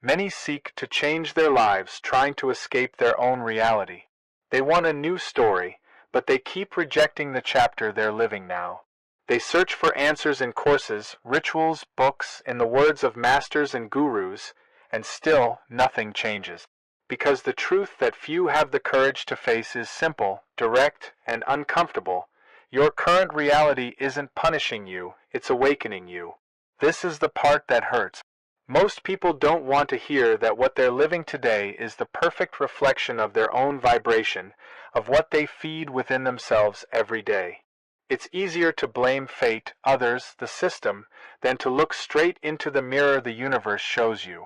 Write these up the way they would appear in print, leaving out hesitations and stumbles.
Many seek to change their lives, trying to escape their own reality. They want a new story, but they keep rejecting the chapter they're living now. They search for answers in courses, rituals, books, in the words of masters and gurus, and still nothing changes. Because the truth that few have the courage to face is simple, direct, and uncomfortable. Your current reality isn't punishing you, it's awakening you. This is the part that hurts. Most people don't want to hear that what they're living today is the perfect reflection of their own vibration, of what they feed within themselves every day. It's easier to blame fate, others, the system, than to look straight into the mirror the universe shows you.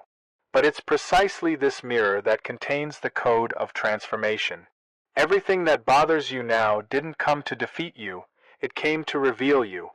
But it's precisely this mirror that contains the code of transformation. Everything that bothers you now didn't come to defeat you, it came to reveal you.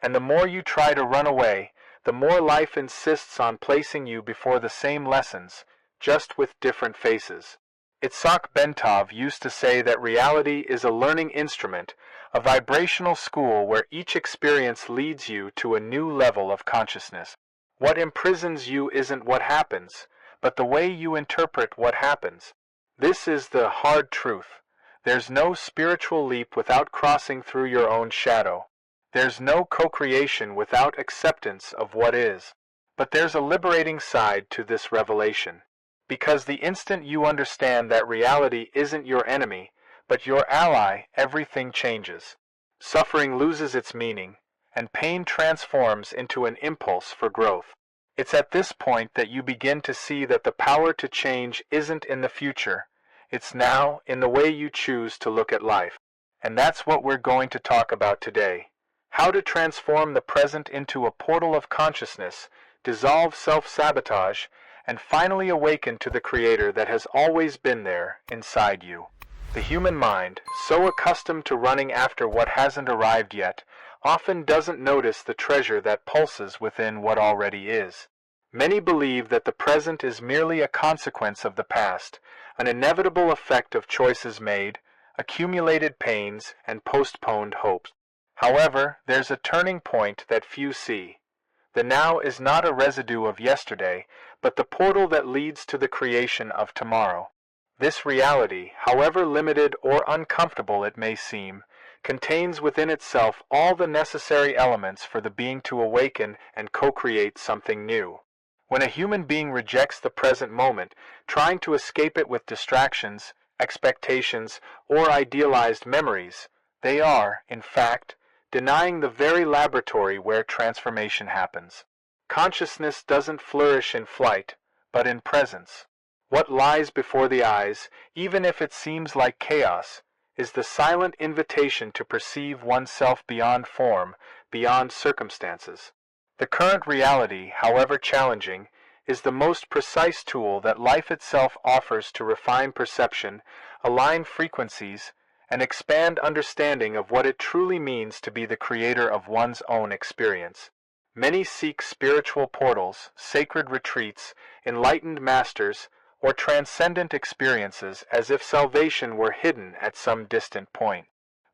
And the more you try to run away, the more life insists on placing you before the same lessons, just with different faces. Itzhak Bentov used to say that reality is a learning instrument, a vibrational school where each experience leads you to a new level of consciousness. What imprisons you isn't what happens, but the way you interpret what happens. This is the hard truth. There's no spiritual leap without crossing through your own shadow. There's no co-creation without acceptance of what is. But there's a liberating side to this revelation. Because the instant you understand that reality isn't your enemy, but your ally, everything changes. Suffering loses its meaning, and pain transforms into an impulse for growth. It's at this point that you begin to see that the power to change isn't in the future. It's now in the way you choose to look at life. And that's what we're going to talk about today. How to transform the present into a portal of consciousness, dissolve self-sabotage, and finally awaken to the Creator that has always been there inside you. The human mind, so accustomed to running after what hasn't arrived yet, often doesn't notice the treasure that pulses within what already is. Many believe that the present is merely a consequence of the past, an inevitable effect of choices made, accumulated pains, and postponed hopes. However, there's a turning point that few see. The now is not a residue of yesterday, but the portal that leads to the creation of tomorrow. This reality, however limited or uncomfortable it may seem, contains within itself all the necessary elements for the being to awaken and co-create something new. When a human being rejects the present moment, trying to escape it with distractions, expectations, or idealized memories, they are, in fact, denying the very laboratory where transformation happens. Consciousness doesn't flourish in flight, but in presence. What lies before the eyes, even if it seems like chaos, is the silent invitation to perceive oneself beyond form, beyond circumstances. The current reality, however challenging, is the most precise tool that life itself offers to refine perception, align frequencies, and expand understanding of what it truly means to be the creator of one's own experience. Many seek spiritual portals, sacred retreats, enlightened masters, or transcendent experiences as if salvation were hidden at some distant point.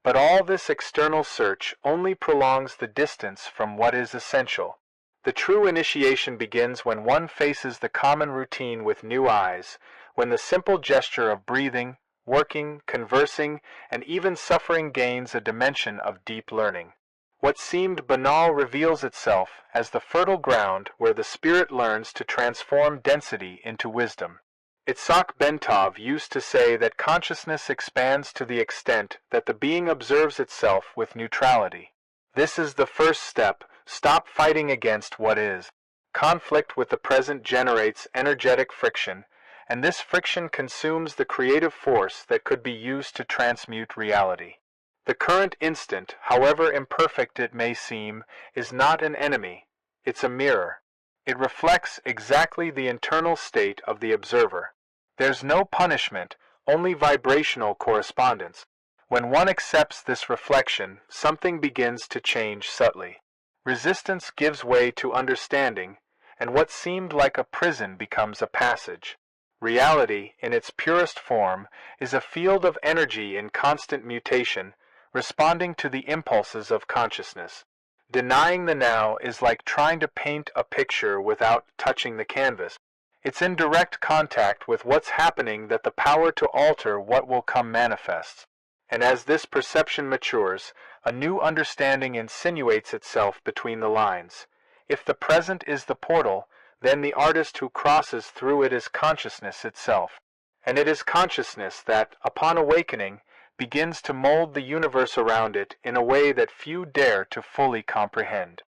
But all this external search only prolongs the distance from what is essential. The true initiation begins when one faces the common routine with new eyes, when the simple gesture of breathing, working, conversing, and even suffering gains a dimension of deep learning. What seemed banal reveals itself as the fertile ground where the spirit learns to transform density into wisdom. Itzhak Bentov used to say that consciousness expands to the extent that the being observes itself with neutrality. This is the first step. Stop fighting against what is. Conflict with the present generates energetic friction, and this friction consumes the creative force that could be used to transmute reality. The current instant, however imperfect it may seem, is not an enemy. It's a mirror. It reflects exactly the internal state of the observer. There's no punishment, only vibrational correspondence. When one accepts this reflection, something begins to change subtly. Resistance gives way to understanding, and what seemed like a prison becomes a passage. Reality, in its purest form, is a field of energy in constant mutation, responding to the impulses of consciousness. Denying the now is like trying to paint a picture without touching the canvas. It's in direct contact with what's happening that the power to alter what will come manifests. And as this perception matures, a new understanding insinuates itself between the lines. If the present is the portal, then the artist who crosses through it is consciousness itself. And it is consciousness that, upon awakening, begins to mold the universe around it in a way that few dare to fully comprehend.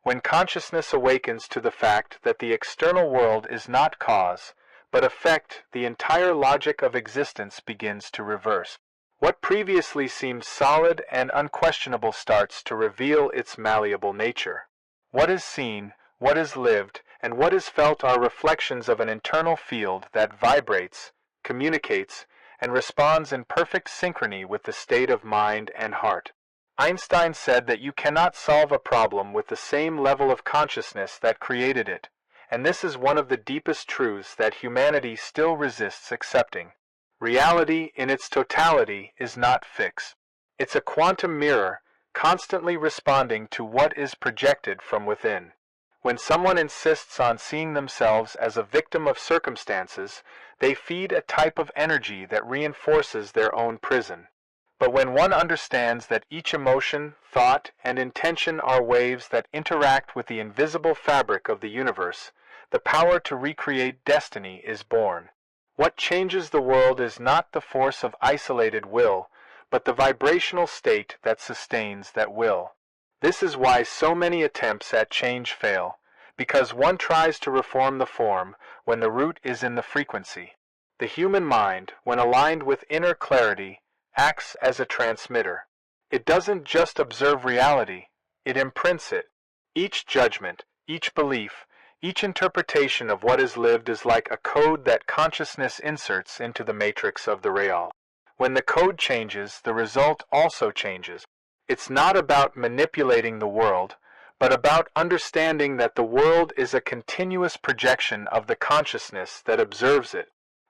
When consciousness awakens to the fact that the external world is not cause, but effect, the entire logic of existence begins to reverse. What previously seemed solid and unquestionable starts to reveal its malleable nature. What is seen, what is lived, and what is felt are reflections of an internal field that vibrates, communicates, and responds in perfect synchrony with the state of mind and heart. Einstein said that you cannot solve a problem with the same level of consciousness that created it, and this is one of the deepest truths that humanity still resists accepting. Reality in its totality is not fixed. It's a quantum mirror, constantly responding to what is projected from within. When someone insists on seeing themselves as a victim of circumstances, they feed a type of energy that reinforces their own prison. But when one understands that each emotion, thought, and intention are waves that interact with the invisible fabric of the universe, the power to recreate destiny is born. What changes the world is not the force of isolated will, but the vibrational state that sustains that will. This is why so many attempts at change fail, because one tries to reform the form when the root is in the frequency. The human mind, when aligned with inner clarity, acts as a transmitter. It doesn't just observe reality, it imprints it. Each judgment, each belief, each interpretation of what is lived is like a code that consciousness inserts into the matrix of the real. When the code changes, the result also changes. It's not about manipulating the world, but about understanding that the world is a continuous projection of the consciousness that observes it.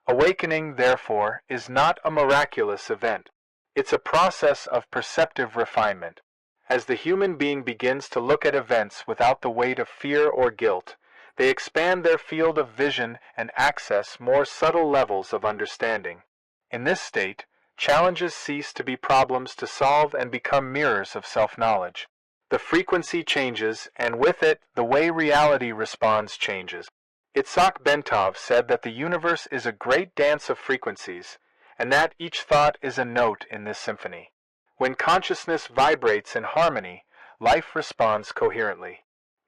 Awakening, therefore, is not a miraculous event. It's a process of perceptive refinement. As the human being begins to look at events without the weight of fear or guilt, they expand their field of vision and access more subtle levels of understanding. In this state, challenges cease to be problems to solve and become mirrors of self-knowledge. The frequency changes, and with it, the way reality responds changes. Itzhak Bentov said that the universe is a great dance of frequencies, and that each thought is a note in this symphony. When consciousness vibrates in harmony, life responds coherently.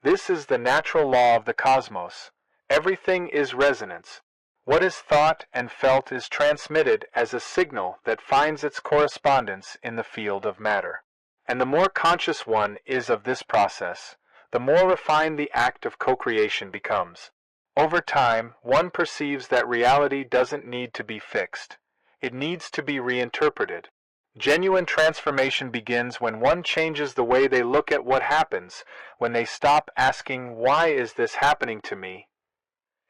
This is the natural law of the cosmos. Everything is resonance. What is thought and felt is transmitted as a signal that finds its correspondence in the field of matter. And the more conscious one is of this process, the more refined the act of co-creation becomes. Over time, one perceives that reality doesn't need to be fixed. It needs to be reinterpreted. Genuine transformation begins when one changes the way they look at what happens, when they stop asking, "Why is this happening to me?"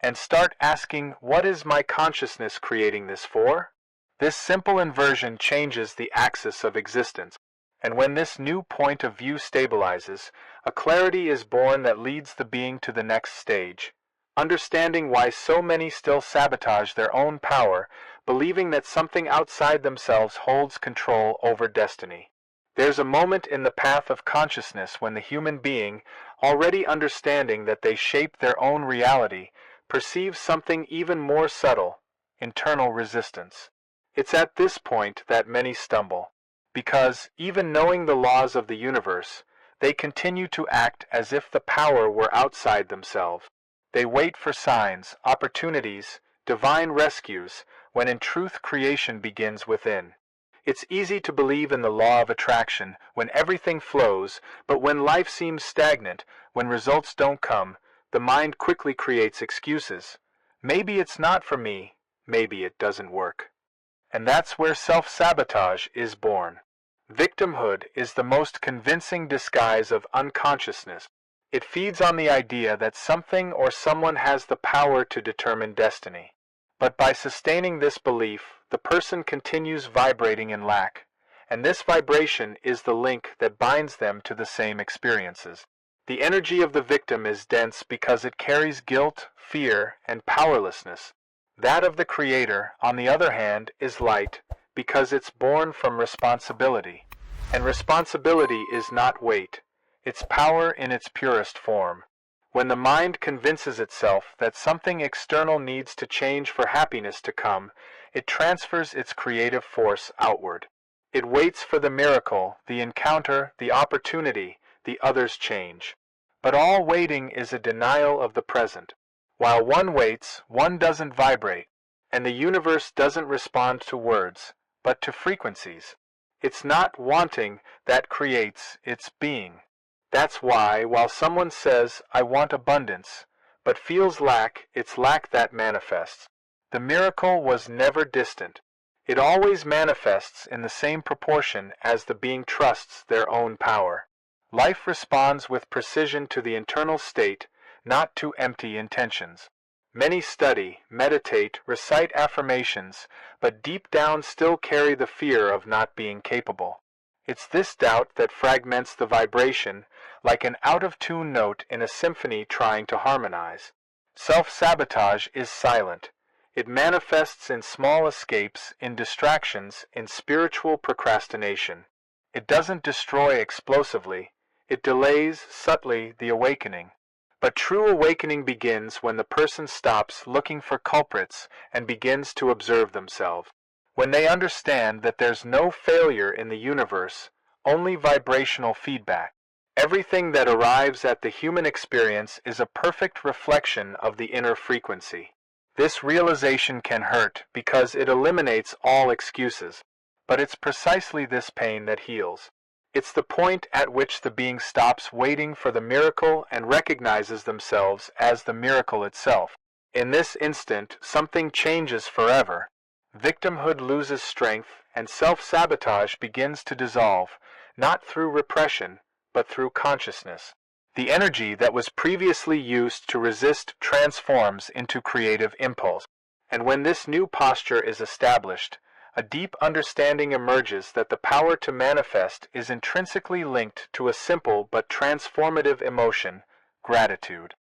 and start asking, "What is my consciousness creating this for?" This simple inversion changes the axis of existence, and when this new point of view stabilizes, a clarity is born that leads the being to the next stage. Understanding why so many still sabotage their own power, believing that something outside themselves holds control over destiny. There's a moment in the path of consciousness when the human being, already understanding that they shape their own reality, perceives something even more subtle, internal resistance. It's at this point that many stumble, because, even knowing the laws of the universe, they continue to act as if the power were outside themselves. They wait for signs, opportunities, divine rescues, when in truth creation begins within. It's easy to believe in the law of attraction when everything flows, but when life seems stagnant, when results don't come, the mind quickly creates excuses. Maybe it's not for me, maybe it doesn't work. And that's where self-sabotage is born. Victimhood is the most convincing disguise of unconsciousness. It feeds on the idea that something or someone has the power to determine destiny. But by sustaining this belief, the person continues vibrating in lack, and this vibration is the link that binds them to the same experiences. The energy of the victim is dense because it carries guilt, fear, and powerlessness. That of the creator, on the other hand, is light because it's born from responsibility. And responsibility is not weight. It's power in its purest form. When the mind convinces itself that something external needs to change for happiness to come, it transfers its creative force outward. It waits for the miracle, the encounter, the opportunity, the other's change. But all waiting is a denial of the present. While one waits, one doesn't vibrate, and the universe doesn't respond to words, but to frequencies. It's not wanting that creates, it's being. That's why, while someone says, "I want abundance," but feels lack, it's lack that manifests. The miracle was never distant. It always manifests in the same proportion as the being trusts their own power. Life responds with precision to the internal state, not to empty intentions. Many study, meditate, recite affirmations, but deep down still carry the fear of not being capable. It's this doubt that fragments the vibration, like an out-of-tune note in a symphony trying to harmonize. Self-sabotage is silent. It manifests in small escapes, in distractions, in spiritual procrastination. It doesn't destroy explosively. It delays, subtly, the awakening. But true awakening begins when the person stops looking for culprits and begins to observe themselves. When they understand that there's no failure in the universe, only vibrational feedback. Everything that arrives at the human experience is a perfect reflection of the inner frequency. This realization can hurt because it eliminates all excuses, but it's precisely this pain that heals. It's the point at which the being stops waiting for the miracle and recognizes themselves as the miracle itself. In this instant, something changes forever. Victimhood loses strength, and self-sabotage begins to dissolve, not through repression, but through consciousness. The energy that was previously used to resist transforms into creative impulse. And when this new posture is established, a deep understanding emerges that the power to manifest is intrinsically linked to a simple but transformative emotion, gratitude.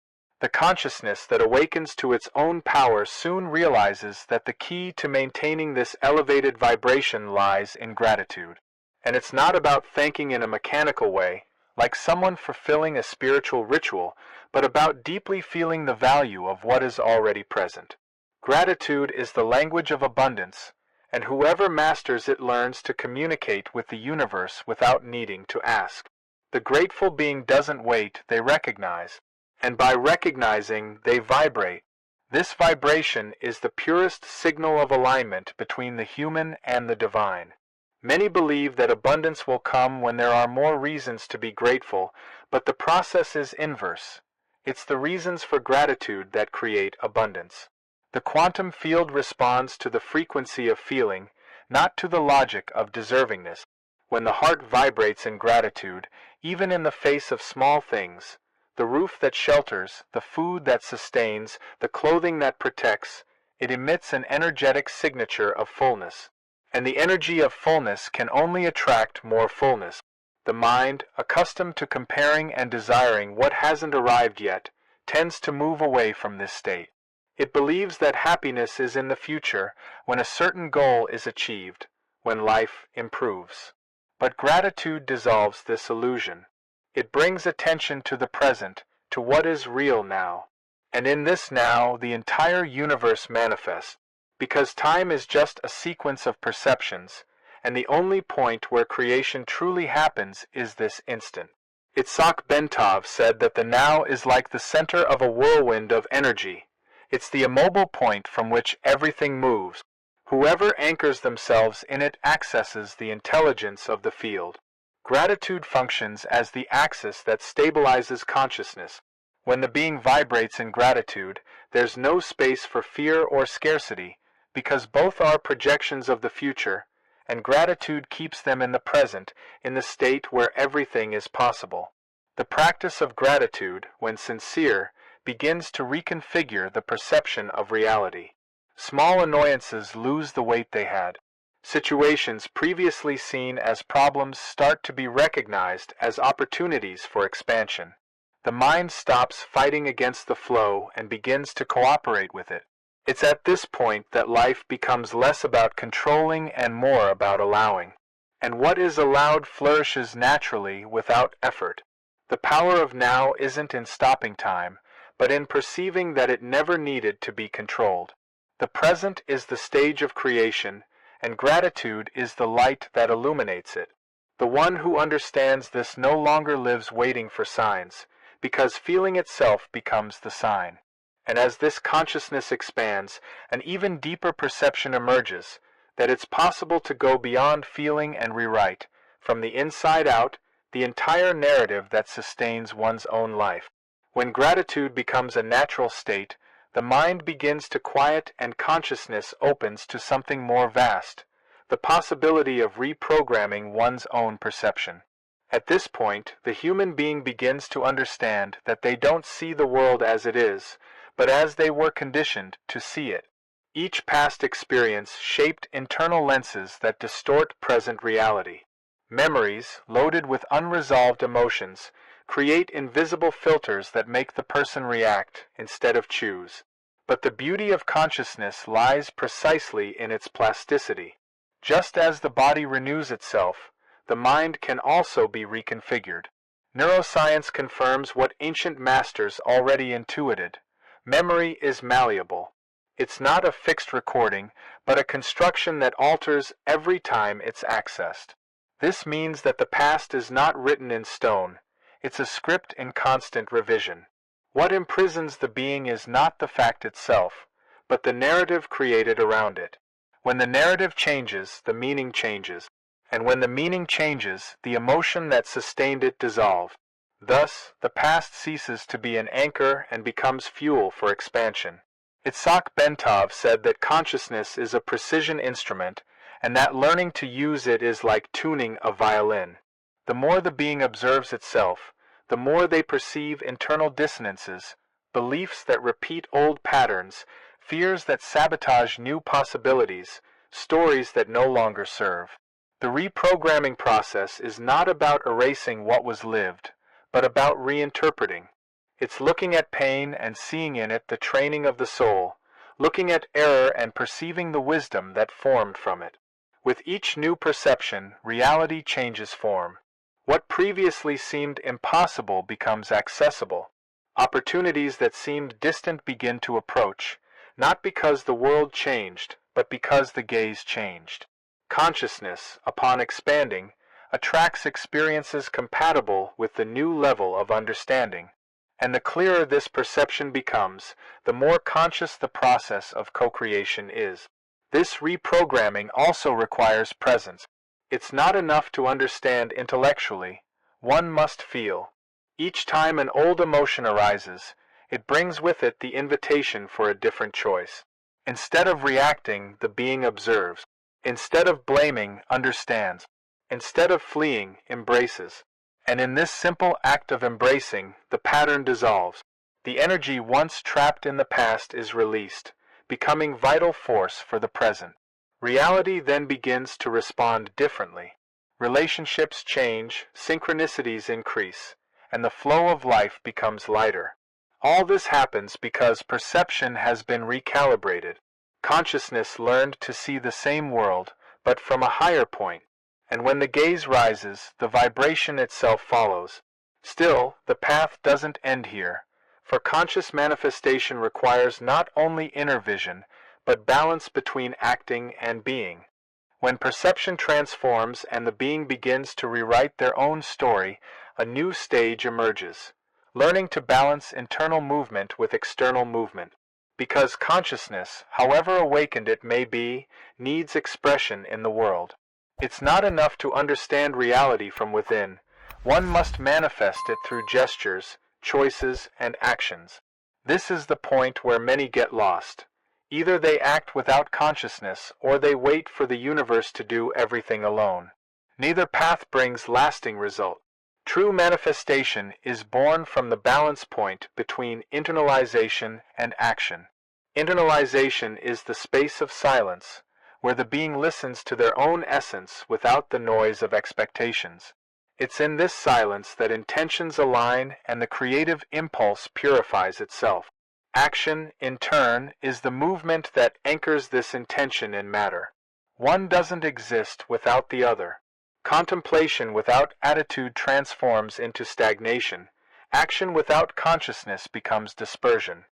The consciousness that awakens to its own power soon realizes that the key to maintaining this elevated vibration lies in gratitude. And it's not about thanking in a mechanical way, like someone fulfilling a spiritual ritual, but about deeply feeling the value of what is already present. Gratitude is the language of abundance, and whoever masters it learns to communicate with the universe without needing to ask. The grateful being doesn't wait, they recognize. And by recognizing, they vibrate. This vibration is the purest signal of alignment between the human and the divine. Many believe that abundance will come when there are more reasons to be grateful, but the process is inverse. It's the reasons for gratitude that create abundance. The quantum field responds to the frequency of feeling, not to the logic of deservingness. When the heart vibrates in gratitude, even in the face of small things, the roof that shelters, the food that sustains, the clothing that protects, it emits an energetic signature of fullness. And the energy of fullness can only attract more fullness. The mind, accustomed to comparing and desiring what hasn't arrived yet, tends to move away from this state. It believes that happiness is in the future, when a certain goal is achieved, when life improves. But gratitude dissolves this illusion. It brings attention to the present, to what is real now. And in this now, the entire universe manifests, because time is just a sequence of perceptions, and the only point where creation truly happens is this instant. Itzhak Bentov said that the now is like the center of a whirlwind of energy. It's the immobile point from which everything moves. Whoever anchors themselves in it accesses the intelligence of the field. Gratitude functions as the axis that stabilizes consciousness. When the being vibrates in gratitude, there's no space for fear or scarcity, because both are projections of the future, and gratitude keeps them in the present, in the state where everything is possible. The practice of gratitude, when sincere, begins to reconfigure the perception of reality. Small annoyances lose the weight they had. Situations previously seen as problems start to be recognized as opportunities for expansion. The mind stops fighting against the flow and begins to cooperate with it. It's at this point that life becomes less about controlling and more about allowing. And what is allowed flourishes naturally without effort. The power of now isn't in stopping time, but in perceiving that it never needed to be controlled. The present is the stage of creation, and gratitude is the light that illuminates it. The one who understands this no longer lives waiting for signs, because feeling itself becomes the sign. And as this consciousness expands, an even deeper perception emerges, that it's possible to go beyond feeling and rewrite, from the inside out, the entire narrative that sustains one's own life. When gratitude becomes a natural state, the mind begins to quiet and consciousness opens to something more vast, the possibility of reprogramming one's own perception. At this point, the human being begins to understand that they don't see the world as it is, but as they were conditioned to see it. Each past experience shaped internal lenses that distort present reality. Memories, loaded with unresolved emotions, create invisible filters that make the person react instead of choose. But the beauty of consciousness lies precisely in its plasticity. Just as the body renews itself, the mind can also be reconfigured. Neuroscience confirms what ancient masters already intuited. Memory is malleable. It's not a fixed recording, but a construction that alters every time it's accessed. This means that the past is not written in stone. It's a script in constant revision. What imprisons the being is not the fact itself, but the narrative created around it. When the narrative changes, the meaning changes. And when the meaning changes, the emotion that sustained it dissolves. Thus, the past ceases to be an anchor and becomes fuel for expansion. Itzhak Bentov said that consciousness is a precision instrument, and that learning to use it is like tuning a violin. The more the being observes itself, the more they perceive internal dissonances, beliefs that repeat old patterns, fears that sabotage new possibilities, stories that no longer serve. The reprogramming process is not about erasing what was lived, but about reinterpreting. It's looking at pain and seeing in it the training of the soul, looking at error and perceiving the wisdom that formed from it. With each new perception, reality changes form. What previously seemed impossible becomes accessible. Opportunities that seemed distant begin to approach, not because the world changed, but because the gaze changed. Consciousness, upon expanding, attracts experiences compatible with the new level of understanding. And the clearer this perception becomes, the more conscious the process of co-creation is. This reprogramming also requires presence. It's not enough to understand intellectually. One must feel. Each time an old emotion arises, it brings with it the invitation for a different choice. Instead of reacting, the being observes. Instead of blaming, understands. Instead of fleeing, embraces. And in this simple act of embracing, the pattern dissolves. The energy once trapped in the past is released, becoming vital force for the present. Reality then begins to respond differently. Relationships change, synchronicities increase, and the flow of life becomes lighter. All this happens because perception has been recalibrated. Consciousness learned to see the same world, but from a higher point. And when the gaze rises, the vibration itself follows. Still, the path doesn't end here, for conscious manifestation requires not only inner vision, but balance between acting and being. When perception transforms and the being begins to rewrite their own story, a new stage emerges, learning to balance internal movement with external movement. Because consciousness, however awakened it may be, needs expression in the world. It's not enough to understand reality from within. One must manifest it through gestures, choices, and actions. This is the point where many get lost. Either they act without consciousness, or they wait for the universe to do everything alone. Neither path brings lasting result. True manifestation is born from the balance point between internalization and action. Internalization is the space of silence, where the being listens to their own essence without the noise of expectations. It's in this silence that intentions align and the creative impulse purifies itself. Action, in turn, is the movement that anchors this intention in matter. One doesn't exist without the other. Contemplation without attitude transforms into stagnation. Action without consciousness becomes dispersion.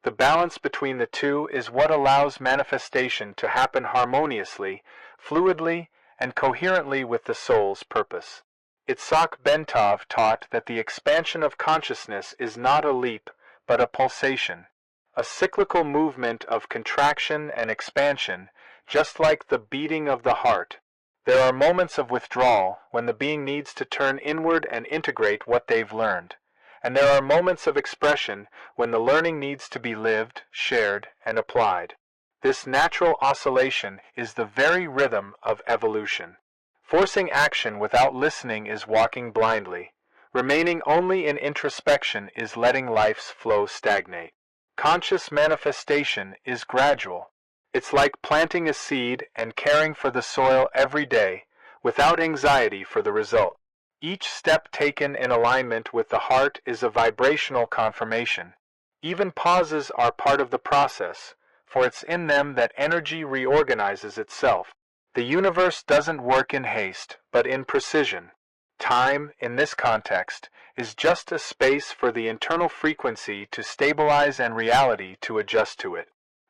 The balance between the two is what allows manifestation to happen harmoniously, fluidly, and coherently with the soul's purpose. Itzhak Bentov taught that the expansion of consciousness is not a leap, but a pulsation, a cyclical movement of contraction and expansion, just like the beating of the heart. There are moments of withdrawal when the being needs to turn inward and integrate what they've learned. And there are moments of expression when the learning needs to be lived, shared, and applied. This natural oscillation is the very rhythm of evolution. Forcing action without listening is walking blindly. Remaining only in introspection is letting life's flow stagnate. Conscious manifestation is gradual. It's like planting a seed and caring for the soil every day, without anxiety for the result. Each step taken in alignment with the heart is a vibrational confirmation. Even pauses are part of the process, for it's in them that energy reorganizes itself. The universe doesn't work in haste, but in precision. Time, in this context, is just a space for the internal frequency to stabilize and reality to adjust to it.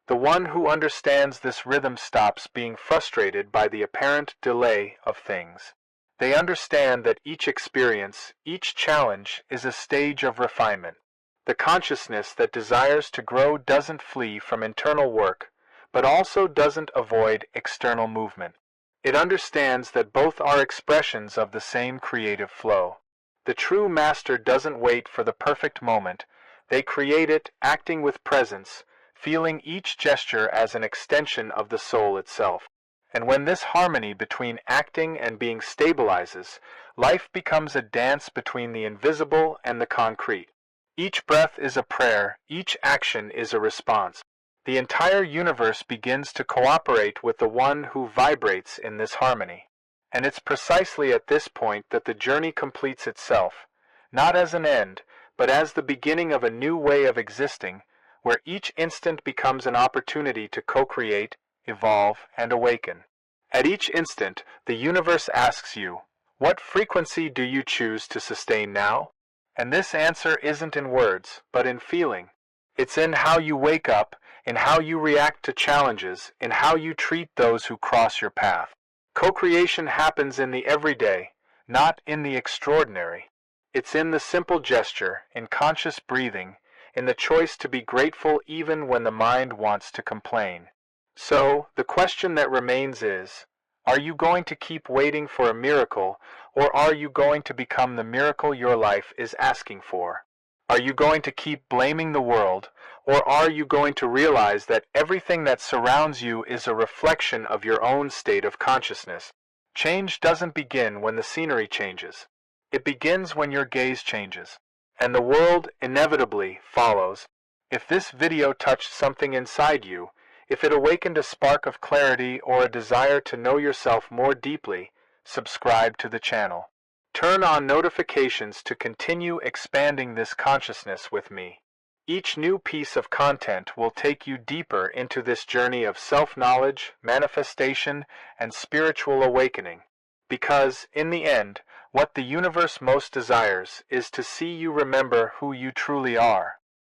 The one who understands this rhythm stops being frustrated by the apparent delay of things. They understand that each experience, each challenge, is a stage of refinement. The consciousness that desires to grow doesn't flee from internal work, but also doesn't avoid external movement. It understands that both are expressions of the same creative flow. The true master doesn't wait for the perfect moment. They create it, acting with presence, feeling each gesture as an extension of the soul itself. And when this harmony between acting and being stabilizes, life becomes a dance between the invisible and the concrete. Each breath is a prayer, each action is a response. The entire universe begins to cooperate with the one who vibrates in this harmony. And it's precisely at this point that the journey completes itself, not as an end, but as the beginning of a new way of existing, where each instant becomes an opportunity to co-create, evolve, and awaken. At each instant, the universe asks you, what frequency do you choose to sustain now? And this answer isn't in words, but in feeling. It's in how you wake up, in how you react to challenges, in how you treat those who cross your path. Co-creation happens in the everyday, not in the extraordinary. It's in the simple gesture, in conscious breathing, in the choice to be grateful even when the mind wants to complain. So, the question that remains is, are you going to keep waiting for a miracle, or are you going to become the miracle your life is asking for? Are you going to keep blaming the world, or are you going to realize that everything that surrounds you is a reflection of your own state of consciousness? Change doesn't begin when the scenery changes. It begins when your gaze changes, and the world inevitably follows. If this video touched something inside you, if it awakened a spark of clarity or a desire to know yourself more deeply, subscribe to the channel. Turn on notifications to continue expanding this consciousness with me. Each new piece of content will take you deeper into this journey of self-knowledge, manifestation, and spiritual awakening. Because, in the end, what the universe most desires is to see you remember who you truly are.